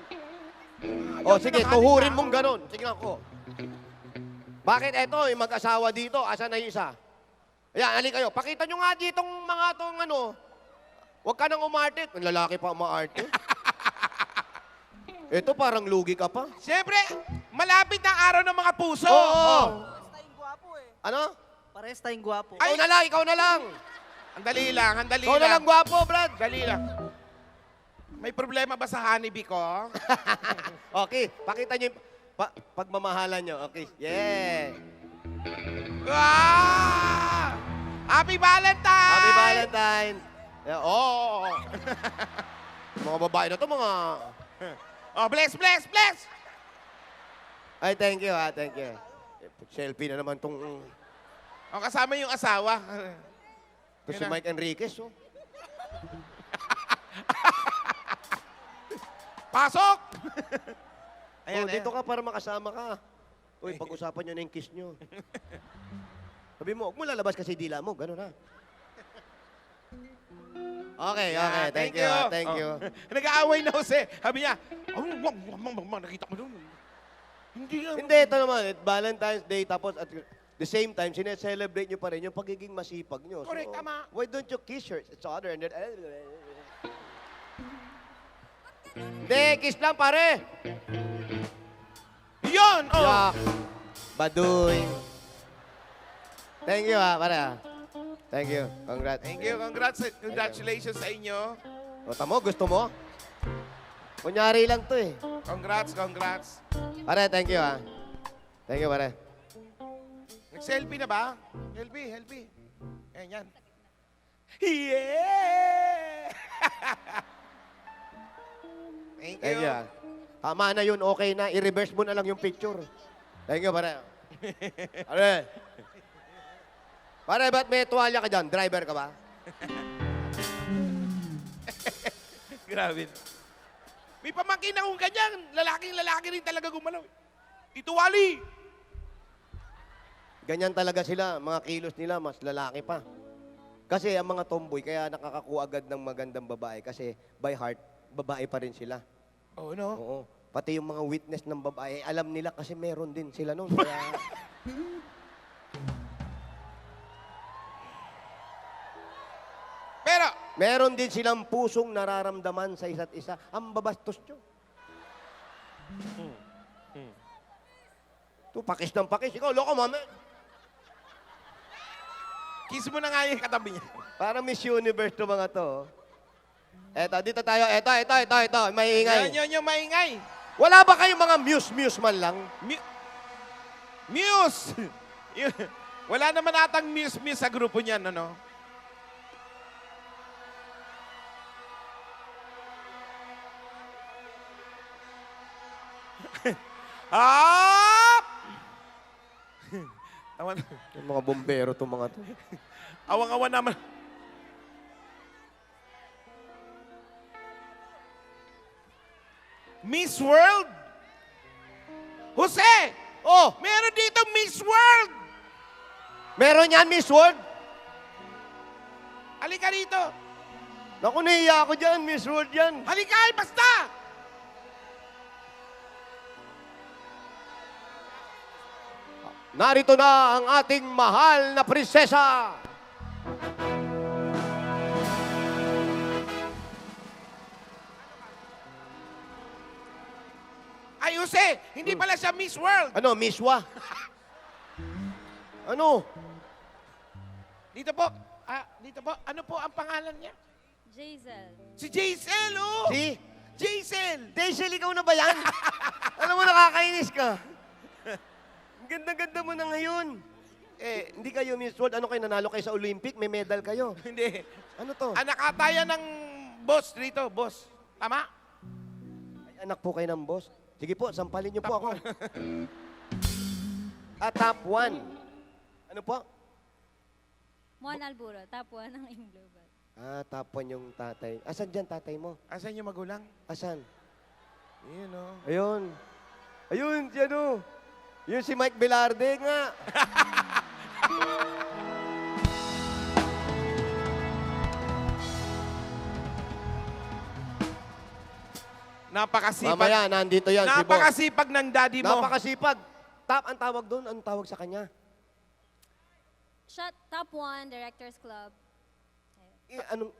O sige, tuhurin mong ganun. Tingnan ko. Bakit eto, yung mag-asawa dito, asan na yung isa? Ayan, halika kayo. Pakita nyo nga ditong mga tong ano. Huwag ka nang umarte. Ang lalaki pa umaarte. Ito parang lugi ka pa. Siyempre, malapit na araw ng mga puso. Oo. Pares tayong gwapo eh. Ano? Pares tayong gwapo. Ikaw na lang, ikaw na lang. Andali lang, andali Ikaw na lang, gwapo, Brad. Dali lang. May problema ba sa honeybee ko? Okay, pakita nyo yung pagmamahalan nyo. Okay, yeah. Ah! Happy Valentine! Happy Valentine. Yeah, oh. Mga babae na to, mga... Oh, bless, bless, bless! Ay, thank you, thank you. Selfie na naman tong... O, kasama yung asawa. Ito si Mike Enriquez, oh. Pasok! Ayan, dito ka para makasama ka. Uy, pag-usapan nyo na yung kiss nyo. Sabi mo, huwag mo lalabas kasi dila mo. Ganun ha. Okay, okay. Thank you, thank you. Nag-aaway na, Jose. Sabi niya, nakita ko doon. Hindi yan. Hindi, ito naman. Valentine's Day, tapos at the same time, sineselebrate nyo pa rin yung pagiging masipag nyo. Correct, tama. Why don't you kiss each other? And then, hindi, kiss lang, pare. Yun! Oh. Yak. Baduy. Thank you, pare. Thank you. Congrats. Thank you. Congratulations sa inyo. O, tamo, gusto mo? Kunyari lang to eh. Congrats. Pare, thank you, Thank you, pare. Nag-selfie na ba? Selfie. Ayan, yan. Yeah! Thank you. Thank you, Tama na yun, okay na. I-reverse mo na lang yung picture. Thank you, pare. Pare. Pare, ba't may tuwalya ka dyan? Driver ka ba? Grabe. May pamangkin akong ganyan. Lalaki rin talaga gumalaw. Tito Wally. Ganyan talaga sila. Mga kilos nila, mas lalaki pa. Kasi ang mga tomboy, kaya nakakakuha agad ng magandang babae. Kasi by heart, babae pa rin sila. Oh, no? Oo. Pati yung mga witness ng babae, alam nila kasi meron din sila noon. Kaya... Pero, meron din silang pusong nararamdaman sa isa't isa. Ang babastos nyo. Ito, pakis ng pakis. Ikaw, loko, mami. kiss mo na nga yung katabi niya. Para Miss Universe to mga to. Eto, dito tayo. Ito. Maingay. Yan yung maingay. Wala ba kayong mga muse man lang? Muse! Wala naman atang muse sa grupo niyan, ano? Up! Yung mga bombero to mga to. Awang-awa naman. Miss World? Jose! Oh, Meron dito Miss World! meron yan, Miss World. Halika dito. Naku, nahiya ako dyan, Miss World yan. Halika, basta! Narito na ang ating mahal na prinsesa. Ay, Jose, hindi pala siya Miss World. Ano, Miswa? Ano? Dito po. Dito po. Ano po ang pangalan niya? Jaisel. Si Jaisel, oh! Si? Jaisel! Daisel, ikaw na ba yan? Alam mo, nakakainis ka. Ang ganda-ganda mo na ngayon. Hindi kayo Miss World. Ano kayo, nanalo kayo sa Olympic? May medal kayo. Hindi. Ano to? Anak ata yan ng boss dito, boss. Tama? Ay, anak po kayo ng boss. Sige po, sampalin niyo po ako. Top 1. Ano po? Juan Alburo, top 1 ng AIM Global. Top 1 yung tatay. Asan dyan tatay mo? Asan yung magulang? Asan? Yun, oh. Ayun. Ayun, si ano? Yun si Mike Velarde nga. Napakasipag. Mamaya, nandito yan si boss. Napakasipag ng daddy mo. Napakasipag. Ang tawag doon? Anong tawag sa kanya? Shot top 1, Directors Club.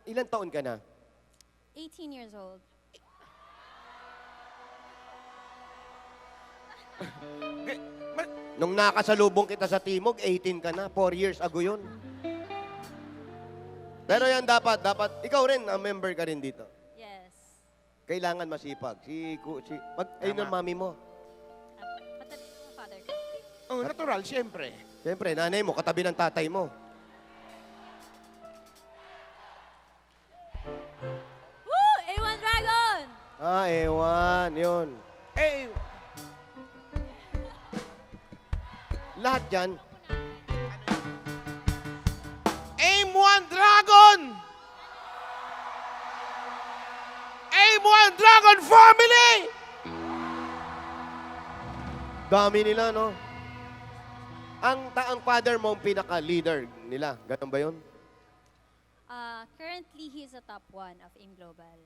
Ilan taon ka na? 18 years old. Nung nakasalubong kita sa Timog, 18 ka na. 4 years ago yun. Pero yan dapat, ikaw rin, member ka rin dito. Yes. Kailangan masipag. Ayun ang mami mo. Patabi ng father ko. Oh, natural, siyempre. Siyempre, nanay mo, katabi ng tatay mo. Woo! A1 Dragon! Ewan, yun. Eh, Lahat yan, Aim One Dragon! Aim One Dragon Family! dami nila, no? Ang father mo ang pinaka-leader nila. Ganun ba yun? Currently, he's a top 1 of AIM Global.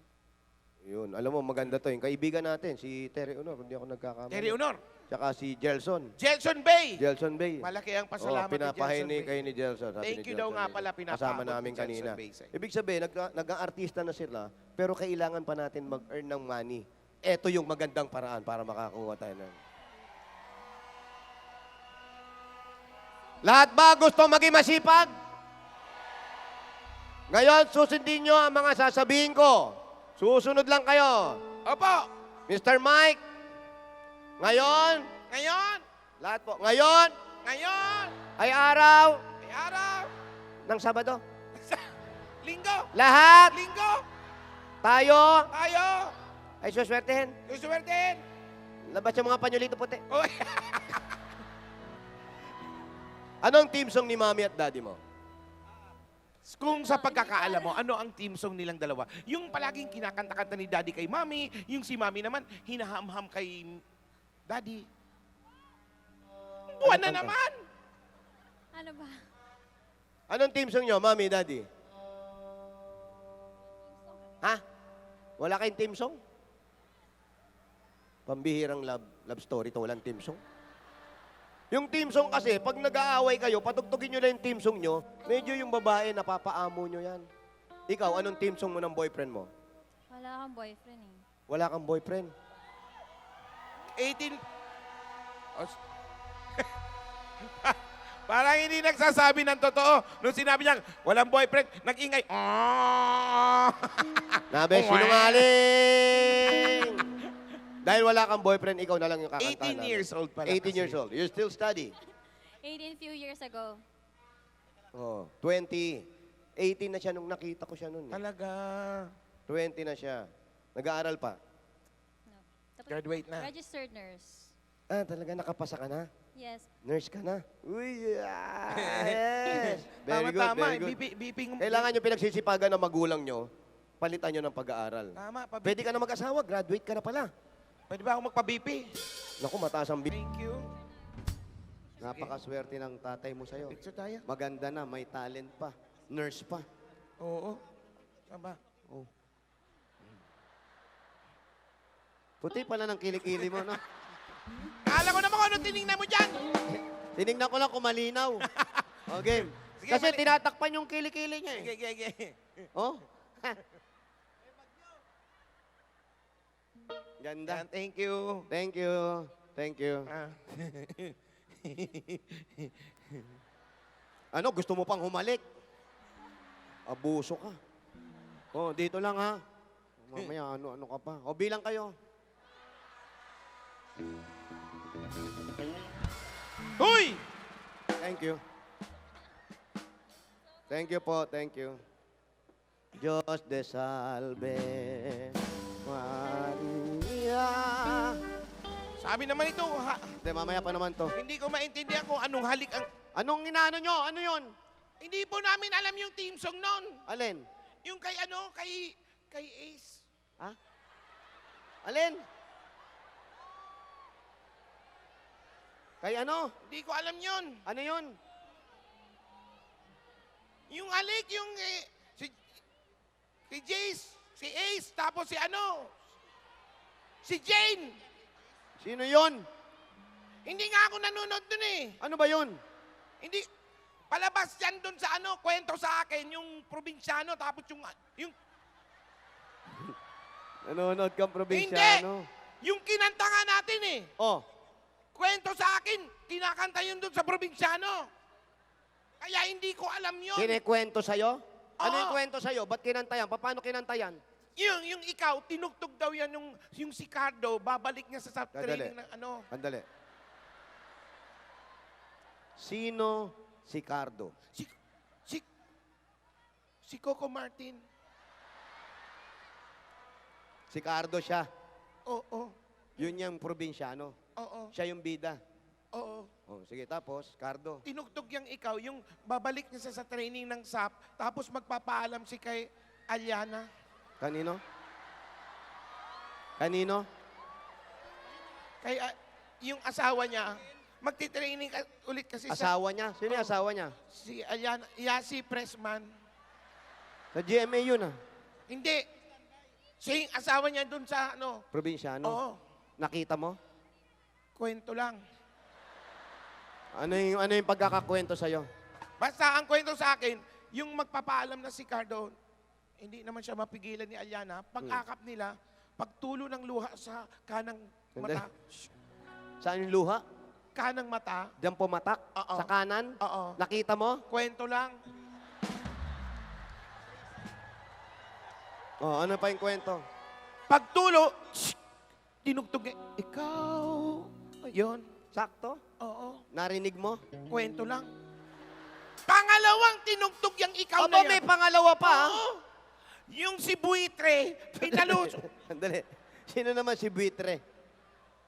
Yun. Alam mo, maganda to. Yung kaibigan natin, si Terry Honor, hindi ako nagkakamali. Terry Honor. Tsaka si Gelson. Jelson Bay. Gelson Bay. Malaki ang pasalamat ni Jelson pinapahinig Bay. kayo ni Gelson. Sabi Thank ni you daw Gelson nga Bay. pala, pinapaabot Kasama ni namin Gelson kanina. Bay sa'yo. Ibig sabihin, nag-artista na sila, pero kailangan pa natin mag-earn ng money. Ito yung magandang paraan para makakuha tayo ng... Lahat ba gusto maging masipag? Ngayon, susundin nyo ang mga sasabihin ko. Susunod lang kayo. Opo! Mr. Mike, ngayon, Ngayon! lahat po, ngayon Ngayon! ay araw Ay araw! ng Sabado. Linggo! Lahat Linggo! tayo Tayo! ay suswertehin. Suswertein! Labas yung mga panyolito puti. Oy! Anong team song ni Mami at Daddy mo? Kung sa pagkakaalam mo, ano ang team song nilang dalawa? Yung palaging kinakanta-kanta ni Daddy kay Mami, yung si Mami naman, hinahamham kay Daddy. Buwan na naman! Ano ba? Anong team song nyo, Mami, Daddy? Ha? Wala kayong team song? Pambihirang love story to, walang team song. Yung team song kasi, pag nag-aaway kayo, patugtugin nyo lang yung team song nyo, medyo yung babae, napapaamo nyo yan. Ikaw, anong team song mo ng boyfriend mo? Wala kang boyfriend eh. Wala kang boyfriend. 18... Oh, parang hindi nagsasabi ng totoo. Nung sinabi niya, walang boyfriend, nag-ingay. Nabe, sinungaling! Dahil wala kang boyfriend, ikaw na lang yung kakantahan 18 years old pala 18 kasi. years old. You still study? 18 few years ago. Oh, 20. 18 na siya nung nakita ko siya noon. Talaga. 20 na siya. Nag-aaral pa. No. Tapos, Graduate na. registered nurse. Talaga nakapasa ka na? Yes. Nurse ka na? Uy, yes! Very good, Tama-tama. very good. Biping... Kailangan yung pinagsisipagan ng magulang nyo, palitan nyo ng pag-aaral. Tama, Pwede ka na mag-asawa, graduate ka na pala. Pwede ba ako magpa-BP? Naku, mataas ang Thank you. Napakaswerte ng tatay mo sa'yo. Picture tayo. Maganda na, may talent pa. Nurse pa. Oo. Tama. Puti pala ng kilikili mo, no? Kala ko naman kung ano tinignan mo dyan. Tinignan ko lang kung malinaw. O, game. Sige, Kasi tinatakpan yung kilikili niya, eh. Okay. Oh? Ganda. Thank you. Thank you. Thank you. Ah. Ano, gusto mo pang humalik? Abuso ka. Oh, dito lang ha. Mamaya, ano ka pa. O, bilang kayo. Hoy! Thank you. Thank you po, thank you. Diyos de salve, Maria. Sabi naman ito, Hindi, mamaya pa naman to. hindi ko maintindihan kung anong halik ang... Anong inaano nyo? Ano yun? Hindi po namin alam yung team song nun. Alin? Yung kay kay Ace. Ha? Alin? Kay ano? Hindi ko alam yun. Ano yun? Yung halik, yung si Jace, si Ace, tapos si Jane. Sino yun? Hindi nga ako nanonood dun eh. Ano ba yun? Hindi, palabas yan dun sa kwento sa akin, yung probinsyano, tapos yung Nanonood kang hindi, probinsyano. yung kinanta nga natin eh. Oh, Kwento sa akin, kinakanta yun dun sa probinsyano. Kaya hindi ko alam yun. kinikwento sa'yo? Ano Oo. yung kwento sa'yo? Ba't kinanta yan? Paano kinanta yan? Yung ikaw, tinugtog daw yan yung si Cardo, babalik niya sa training ng Andali. Sino si Cardo? Si Coco Martin. Si Cardo siya. Oo, Yun yung probinsyano. oo, Siya yung bida. oo. Oh, sige, tapos, Cardo. Tinugtog yang ikaw, yung babalik niya sa training ng SAP, tapos magpapaalam si kay Aliana. Kanino? Kanino? Kay yung asawa niya, magti-training ulit kasi Asawa niya? Sino yung asawa niya? si Aliana, Yasi Pressman. Sa GMA yun ah. Hindi. Siya yung asawa niya dun sa Probinsyano. Oo, Nakita mo? kwento lang. Ano yung pagkakakwento sa'yo? Basta ang kwento sa akin, yung magpapaalam na si Cardo, hindi naman siya mapigilan ni Aliana. Pag-akap nila, pagtulo ng luha sa kanang mata. Saan yung luha? Kanang mata. Diyan pumatak? Oo. Sa kanan? Oo. Nakita mo? Kwento lang. Oh, ano pa yung kwento? Pagtulo, tinugtog niya, ikaw. Ayun. Sakto? Oo. Narinig mo? Kwento lang. Pangalawang tinugtog yung ikaw Aba, na yan. may pangalawa pa ah. Oo. Yung si Buitre, pinaluso. Andali. Sino naman si Buitre?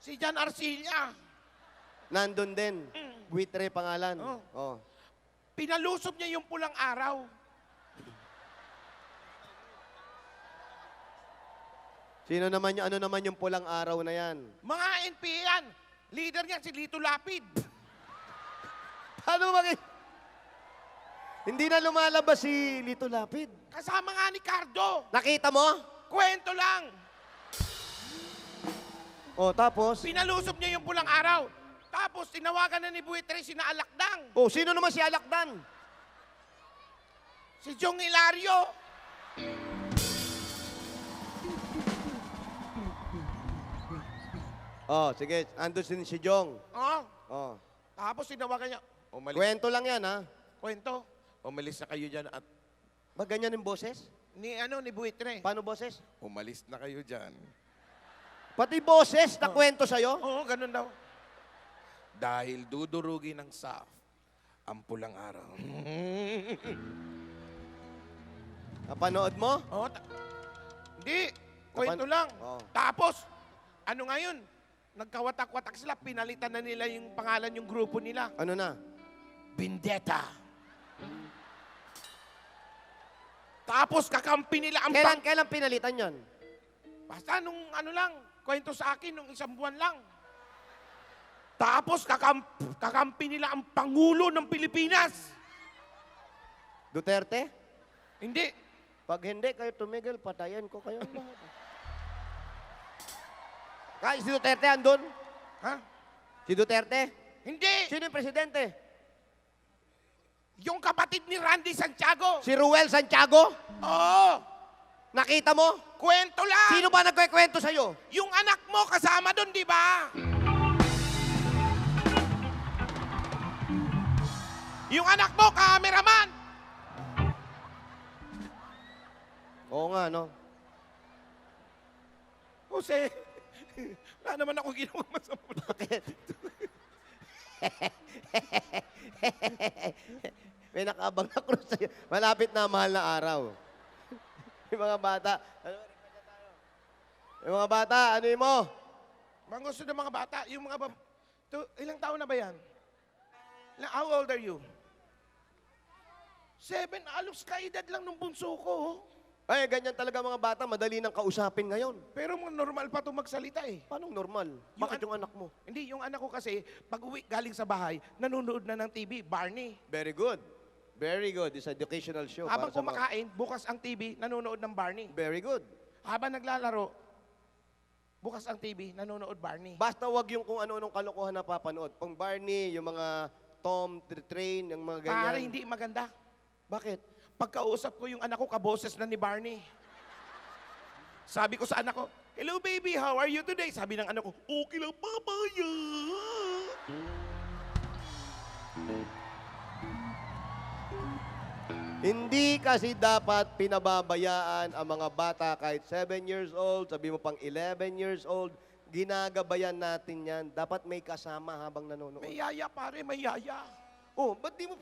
Si Jan Arcilla. Nandun din. Buitre pangalan. Oh. Oh. Pinalusob niya yung pulang araw. Sino naman yung, ano naman yung pulang araw na yan? Mga NP yan. Leader niya si Lito Lapid. Paano Hindi na lumalabas si Lito Lapid. Kasama nga ni Cardo. Nakita mo? Kwento lang. Oh, tapos? Pinalusob niya yung pulang araw. Tapos tinawagan na ni Buitre si Alakdang. Oh, sino naman si Alakdan? Si Jong Hilario. Oh, sige. Andun si Jong. Oh. Oh. Tapos tinawagan niya. Umalis. Kwento lang yan, ha? Kwento. Umalis na kayo dyan at Ba ganyan yung boses? ni Buitre. Paano boses? Umalis na kayo dyan. Pati boses na kwento sa'yo? Oo, ganun daw. Dahil dudurugin ng SAF ang pulang araw. Napanood mo? Oh, hindi. Kwento lang. Oh. Tapos, ano ngayon? Nagkawatak-watak sila. Pinalitan na nila yung pangalan yung grupo nila. Ano na? Vendetta. Tapos kakampi nila ang Kailan pinalitan yon? Basta nung kwento sa akin nung isang buwan lang. Tapos kakampi nila ang Pangulo ng Pilipinas. Duterte? Hindi. Pag hindi kayo tumigil, patayin ko kayo lahat. Kaya si Duterte andun? Ha? Si Duterte? Hindi. Sino yung presidente? Yung kapatid ni Randy Santiago. Si Ruel Santiago? Oo. Nakita mo? Kwento lang. Sino ba nagkikwento sa'yo? Yung anak mo kasama doon, di ba? Yung anak mo, cameraman. Oo nga, no? Jose, wala naman ako ginawa masama. Bakit? May nakaabang na krus sa'yo. Malapit na ang mahal na araw. Yung mga bata, ano, yung mga bata, ano yun mo? Mga gusto ng mga bata, yung mga ilang taon na ba yan? How old are you? 7, alos kaedad lang nung bunso ko. Ay, ganyan talaga mga bata, madali nang kausapin ngayon. Pero normal pa itong magsalita eh. Paano normal? Yung Bakit yung anak mo? Hindi, yung anak ko kasi, pag uwi galing sa bahay, nanonood na ng TV, Barney. Very good. Very good. It's educational show. Habang para sa mga- kumakain, bukas ang TV, nanonood ng Barney. Very good. Habang naglalaro, bukas ang TV, nanonood Barney. Basta wag yung kung ano-anong kalokohan na papanood. Pang Barney, yung mga Tom, Train, yung mga ganyan. Para hindi maganda. Bakit? Pagkausap ko yung anak ko, kaboses na ni Barney. Sabi ko sa anak ko, "Hello baby, how are you today?" Sabi ng anak ko, "Okay lang, papaya." Hindi kasi dapat pinababayaan ang mga bata kahit 7 years old, sabi mo pang 11 years old, ginagabayan natin yan. Dapat may kasama habang nanonood. May yaya pare, may yaya. Oh, ba't di mo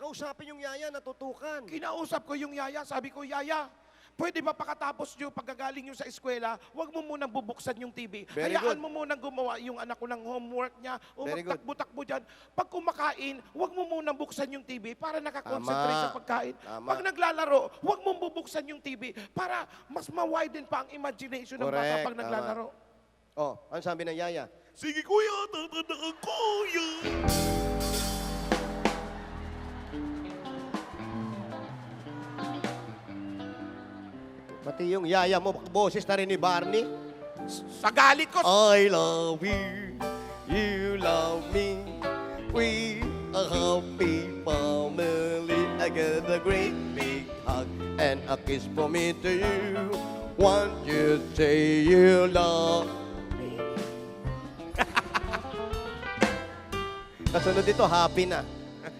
kausapin yung yaya, natutukan? Kinausap ko yung yaya, sabi ko, "Yaya, pwede ba pakatapos nyo, pagkagaling nyo sa eskwela, huwag mo munang bubuksan yung TV. Very Hayaan good. mo munang gumawa yung anak ko ng homework niya o Very good. magtakbo-takbo dyan. Pag kumakain, huwag mo munang buksan yung TV para nakakonsentrate Tama. sa pagkain. Tama. Pag naglalaro, huwag mong bubuksan yung TV para mas ma-widen pa ang imagination ng bata Correct. pag naglalaro." Oh, ano sabi ng yaya? Sige kuya, tatandaan ko yan. Pati yung yaya mo, boses na rin ni Barney. Sa galit ko, I love you, you love me, we a happy family. I get a great big hug and a kiss from me to you. Won't you say you love me? Kasunod dito, happy na.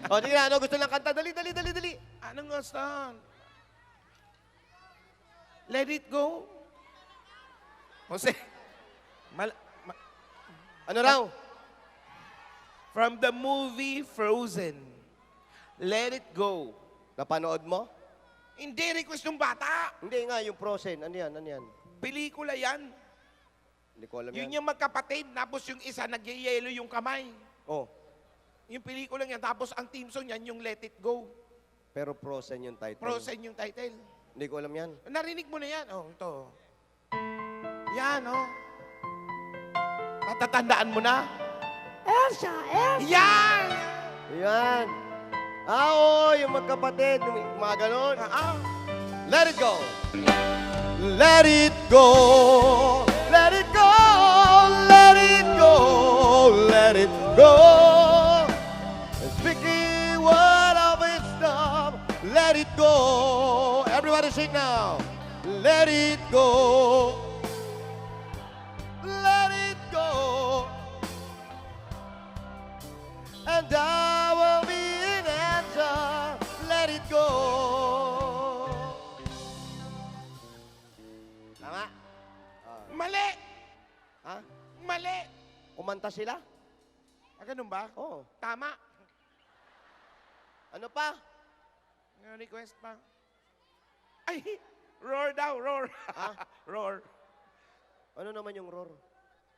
O, sige na, ano gusto lang kanta? Dali. anong gusto? Let it go. Jose, Ano raw? from the movie Frozen, Let It Go. Napanood mo? Hindi, request ng bata. Hindi nga, yung Frozen. Ano yan? Pelikula yan. Hindi ko alam Yun yan. yung magkapatid, tapos yung isa nagyayelo yung kamay. Oh, Yung pelikula yan, tapos ang team song yan, yung Let It Go. pero Frozen yung title. Frozen yung title. Hindi ko alam yan. Narinig mo na yan. Oh, ito. Yan, oh. Natatandaan mo na? Elsa! Yan! Yan. Oo, yung magkapatid, yung mga ganon. Let it go. Let it go. Let it go. Let it go. Let it go. Speaking word of wisdom. Let it go. Everybody sing now. Let it go. Let it go. And I will be an answer. Let it go. Tama? Mali! Ha? Mali! Kumanta sila? Ganun ba? Oo. Tama. Ano pa? May request pa. Ay! Roar daw, roar. Ha? Roar. Ano naman yung roar?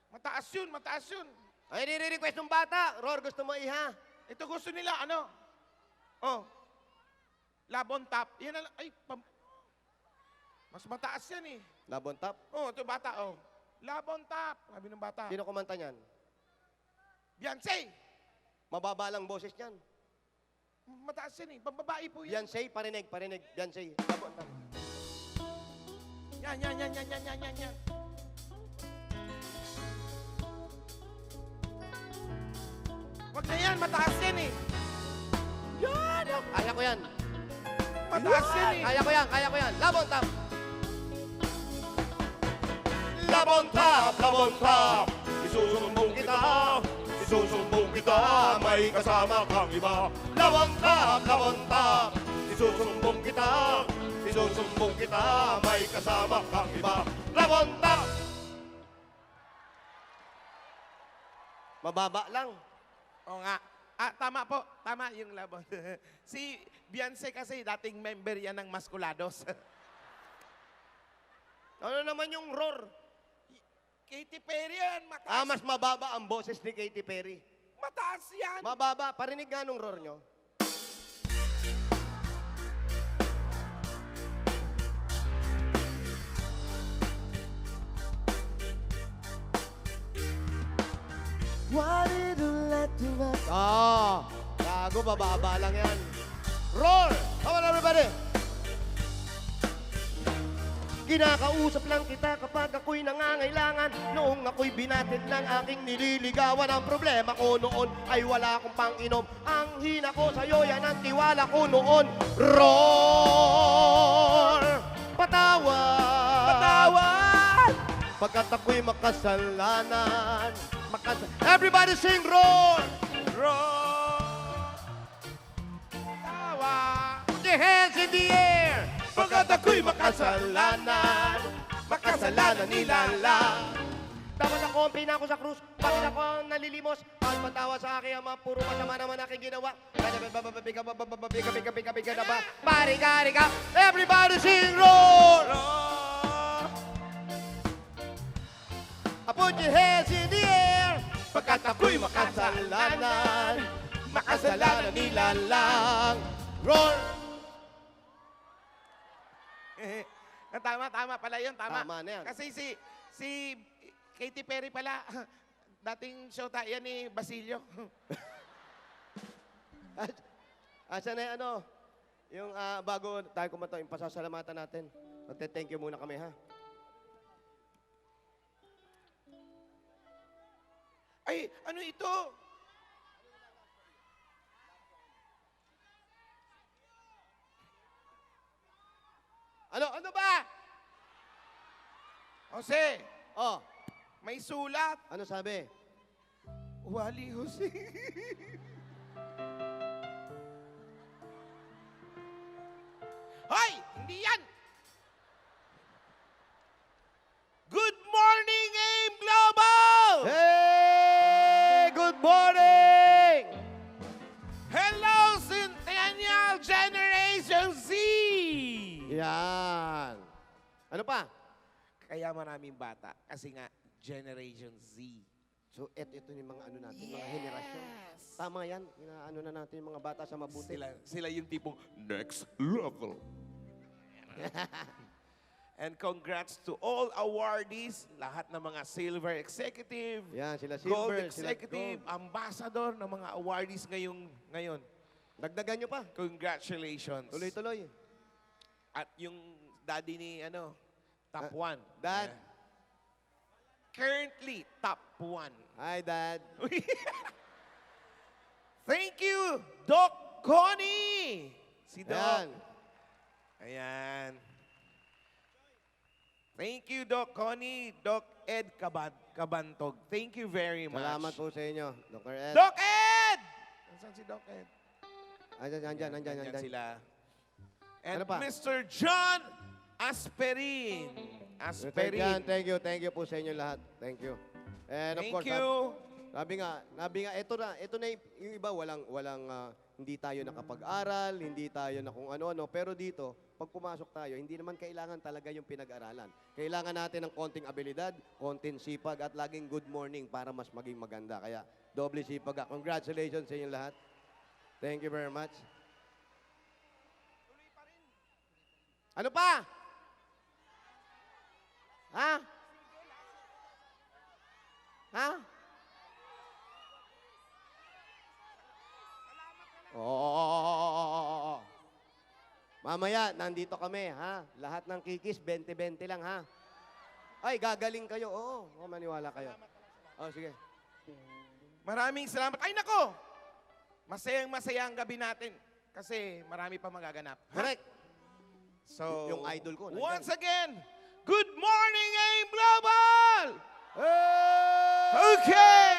Mataas yun, mataas yun. Ay, nire-request ng bata. Roar, gusto mo iha? Ito gusto nila, ano? Oh. Labon top. Yan na, ay, mas mataas yan eh. Labon top? Oh, ito bata, oh. Labon top. Sabi ng bata. Sino kumanta niyan? Beyonce. Mababa lang boses niyan. Mataas yan eh. Pambabae po yan. Beyonce, parinig. Beyonce. Labon top. Yan. Wag na yan, mataas yan eh. Yan! Kaya ko yan. Mataas yan eh. Kaya ko yan. Labon top. Labon top. Isusumbong kita. May kasama kang iba. Labon top. Isusumbong kita. May kasama kang iba. Lamonta! Mababa lang. Oo nga. Tama po. Tama yung labon. Si Beyonce kasi dating member yan ng Masculados. Ano naman yung roar? Katy Perry yan. Mataas, Mas mababa ang boses ni Katy Perry. mataas yan. Mababa. Parinig nga nung roar nyo. Why did you let me back? Gago, bababa lang yan. Roar! Come on, everybody! Kinakausap lang kita kapag ako'y nangangailangan. Noong ako'y binatid ng aking nililigawan. Ang problema ko noon ay wala akong pang-inom. Ang hina ko sa'yo, yan ang tiwala ko noon. Roar! Patawad! Patawad! Pagkat ako'y makasalanan. Everybody sing roar! Roar! Tawa! Put your hands in the air! Pagkat ako'y makasalanan, makasalanan nila lang. Dapat ako ang pinako sa krus, bakit ako ang nalilimos? At matawa sa akin ang mga puro masama naman aking ginawa. Biga na ba? Bariga. Everybody sing roar! Put your hands in the air! Pagkat ako'y makasalanan, makasalanan nila lang. Roar! Tama pala yun, tama. Tama na yan. Kasi si Katy Perry pala, dating showta yan ni Basilio. Asa na yung yung bago tayo kumato, yung pasasalamatan natin. Magte-thank you muna kami, ha? Ay, ano ito? Ano ba? Jose, Oh, may sulat. ano sabi? Wally Jose. Hoy! Hindi yan! Good morning, AIM Global! Hey! Good morning! Hello, Centennial Generation Z! Yan. Ano pa? Kaya maraming bata. Kasi nga, Generation Z. So, ito yung mga ano natin, mga henerasyon. Tama yan. Inaano na natin yung mga bata sa mabuti. Sila yung tipong next level. And congrats to all awardees, lahat ng mga silver executive, Yan, sila gold silver, sila executive, gold. ambassador ng mga awardees ngayon. Dagdagan nyo pa. Congratulations. Tuloy-tuloy. At yung daddy ni top 1. Dad. Currently, top 1. Hi, Dad. Thank you, Doc Connie! Si Doc. Yan. Ayan. Thank you, Doc Connie, Doc Ed Cabantog. Thank you very much. Salamat po sa inyo, Dr. Ed. Doc Ed! Nasaan si Doc Ed? Andyan. Sila. And Ano pa? Mr. John Asperin. Thank you po sa inyo lahat. Thank you. And of Thank course, you. sabi nga, ito na yung iba walang hindi tayo nakapag-aral, hindi tayo na kung ano-ano, pero dito, pag pumasok tayo, hindi naman kailangan talaga yung pinag-aralan. Kailangan natin ng konting abilidad, konting sipag, at laging good morning para mas maging maganda. Kaya, doble sipag. Congratulations sa inyo lahat. Thank you very much. Ano pa? Ha? Oo. Mamaya, nandito kami, ha? Lahat ng kikis, 20-20 lang, ha? Ay, gagaling kayo. Oo, maniwala kayo. Sige. Maraming salamat. Ay, nako! Masayang-masaya ang gabi natin kasi marami pa magaganap. Correct. So, Yung idol ko, nandyan. once again, good morning, AIM Global! Hey! Okay!